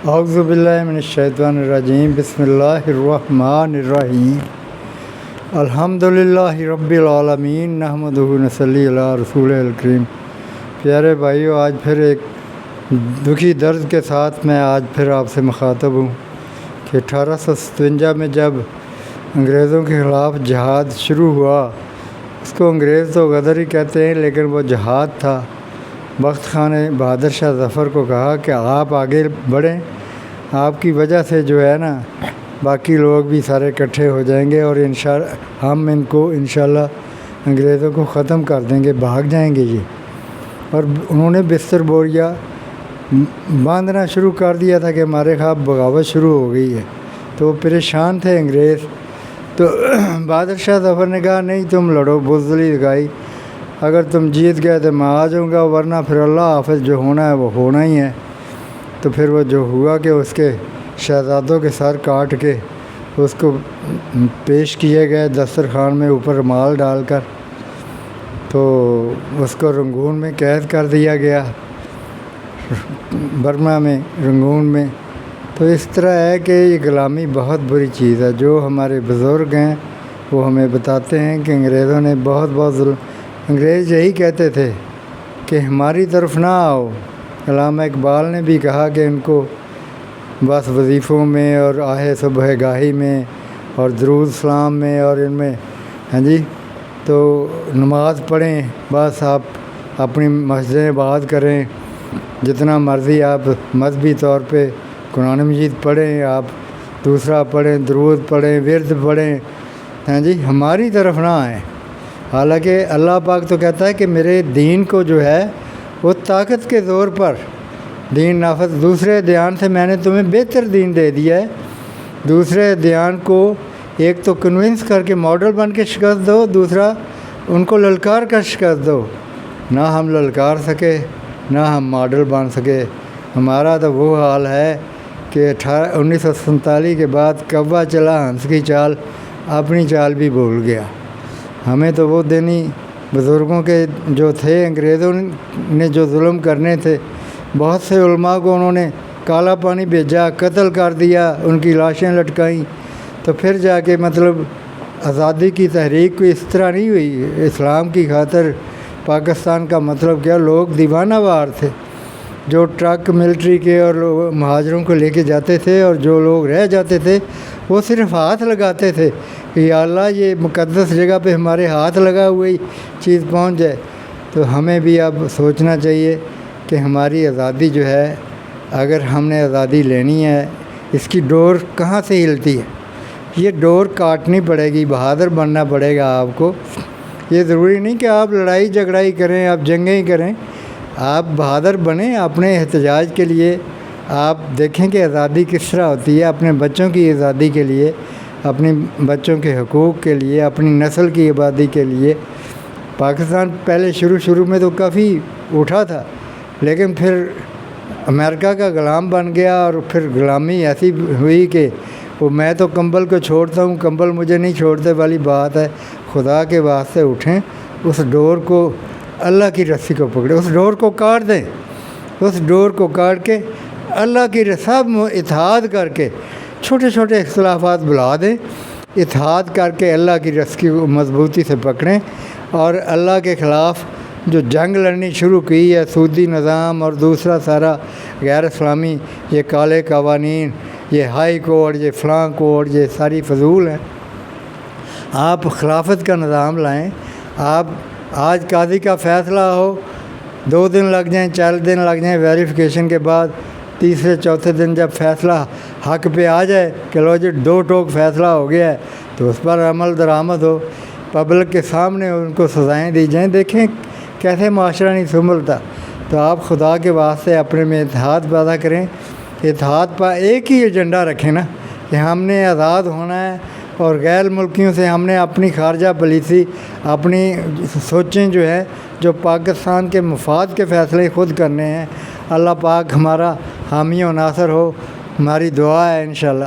اعوذ باللہ من الشیطان الرجیم، بسم اللہ الرحمن الرحیم، الحمدللہ رب العالمین، نحمدہ ونصلی علی رسول الکریم۔ پیارے بھائیو، آج پھر ایک دکھی درد کے ساتھ میں آج پھر آپ سے مخاطب ہوں کہ 1857 میں جب انگریزوں کے خلاف جہاد شروع ہوا، اس کو انگریز تو غدر ہی کہتے ہیں، لیکن وہ جہاد تھا۔ بخت خان نے بہادر شاہ ظفر کو کہا کہ آپ آگے بڑھیں، آپ کی وجہ سے جو ہے نا باقی لوگ بھی سارے اکٹھے ہو جائیں گے اور ہم ان کو انشاءاللہ انگریزوں کو ختم کر دیں گے، بھاگ جائیں گے یہ۔ اور انہوں نے بستر بوریا باندھنا شروع کر دیا تھا کہ ہمارے خلاف بغاوت شروع ہو گئی ہے، تو وہ پریشان تھے انگریز۔ تو بہادر شاہ ظفر نے کہا نہیں، تم لڑو، بزدلی دکھائی، اگر تم جیت گئے تو میں آ جاؤں گا، ورنہ پھر اللہ حافظ، جو ہونا ہے وہ ہونا ہی ہے۔ تو پھر وہ جو ہوا کہ اس کے شہزادوں کے سر کاٹ کے اس کو پیش کیے گئے دسترخوان میں اوپر رومال ڈال کر، تو اس کو رنگون میں قید کر دیا گیا، برما میں، رنگون میں۔ تو اس طرح ہے کہ یہ غلامی بہت بری چیز ہے۔ جو ہمارے بزرگ ہیں وہ ہمیں بتاتے ہیں کہ انگریزوں نے بہت ظلم، انگریز یہی کہتے تھے کہ ہماری طرف نہ آؤ۔ علامہ اقبال نے بھی کہا کہ ان کو بس وظیفوں میں اور آہ صبح گاہی میں اور درود سلام میں اور ان میں، ہاں جی، تو نماز پڑھیں، بس آپ اپنی مسجدیں آباد کریں، جتنا مرضی آپ مذہبی طور پہ قرآن مجید پڑھیں، آپ دوسرا پڑھیں، درود پڑھیں، ورد پڑھیں، ہاں جی، ہماری طرف نہ آئیں۔ حالانکہ اللہ پاک تو کہتا ہے کہ میرے دین کو جو ہے وہ طاقت کے زور پر دین نافذ، دوسرے دیان سے میں نے تمہیں بہتر دین دے دیا ہے۔ دوسرے دیان کو ایک تو کنونس کر کے ماڈل بن کے شکست دو، دوسرا ان کو للکار کر شکست دو۔ نہ ہم للکار سکے، نہ ہم ماڈل بن سکے۔ ہمارا تو وہ حال ہے کہ 1947 کے بعد کوا چلا ہنس کی چال، اپنی چال بھی بھول گیا۔ ہمیں تو وہ دینی بزرگوں کے جو تھے، انگریزوں نے جو ظلم کرنے تھے، بہت سے علماء کو انہوں نے کالا پانی بھیجا، قتل کر دیا، ان کی لاشیں لٹکائیں، تو پھر جا کے مطلب آزادی کی تحریک کوئی اس طرح نہیں ہوئی۔ اسلام کی خاطر پاکستان کا مطلب کیا، لوگ دیوانہ وار تھے، جو ٹرک ملٹری کے اور مہاجروں کو لے کے جاتے تھے، اور جو لوگ رہ جاتے تھے وہ صرف ہاتھ لگاتے تھے کہ یا اللہ یہ مقدس جگہ پہ ہمارے ہاتھ لگا ہوئی چیز پہنچ جائے۔ تو ہمیں بھی اب سوچنا چاہیے کہ ہماری آزادی جو ہے، اگر ہم نے آزادی لینی ہے، اس کی ڈور کہاں سے ہلتی ہے؟ یہ ڈور کاٹنی پڑے گی، بہادر بننا پڑے گا آپ کو۔ یہ ضروری نہیں کہ آپ لڑائی جھگڑائی کریں، آپ جنگیں کریں، آپ بہادر بنیں اپنے احتجاج کے لیے۔ آپ دیکھیں کہ آزادی کس طرح ہوتی ہے، اپنے بچوں کی آزادی کے لیے، اپنی بچوں کے حقوق کے لیے، اپنی نسل کی آبادی کے لیے۔ پاکستان پہلے شروع میں تو کافی اٹھا تھا، لیکن پھر امریکہ کا غلام بن گیا، اور پھر غلامی ایسی ہوئی کہ وہ میں تو کمبل کو چھوڑتا ہوں، کمبل مجھے نہیں چھوڑتے والی بات ہے۔ خدا کے واسطے اٹھیں، اس ڈور کو، اللہ کی رسی کو پکڑیں، اس ڈور کو کاٹ دیں، اس ڈور کو کاٹ کے اللہ کی سب اتحاد کر کے، چھوٹے چھوٹے اختلافات بھلا دیں، اتحاد کر کے اللہ کی رسی کو مضبوطی سے پکڑیں، اور اللہ کے خلاف جو جنگ لڑنی شروع کی ہے، سودی نظام اور دوسرا سارا غیر اسلامی، یہ کالے قوانین، یہ ہائی کورٹ، یہ فلاں کورٹ، یہ ساری فضول ہیں۔ آپ خلافت کا نظام لائیں۔ آپ آج قاضی کا فیصلہ ہو، 2 دن لگ جائیں، 4 دن لگ جائیں ویریفیکیشن کے بعد، تیسرے چوتھے دن جب فیصلہ حق پہ آ جائے کہ لو جی 2 ٹوک فیصلہ ہو گیا ہے، تو اس پر عمل درآمد ہو، پبلک کے سامنے ان کو سزائیں دی جائیں۔ دیکھیں کیسے معاشرہ نہیں سنبھلتا۔ تو آپ خدا کے واسطے اپنے میں اتحاد پیدا کریں، اتحاد پر ایک ہی ایجنڈا رکھیں نا، کہ ہم نے آزاد ہونا ہے، اور غیر ملکیوں سے ہم نے اپنی خارجہ پالیسی، اپنی سوچیں جو ہے، جو پاکستان کے مفاد کے فیصلے خود کرنے ہیں۔ اللہ پاک ہمارا حامی و ناصر ہو، ہماری دعا ہے انشاءاللہ۔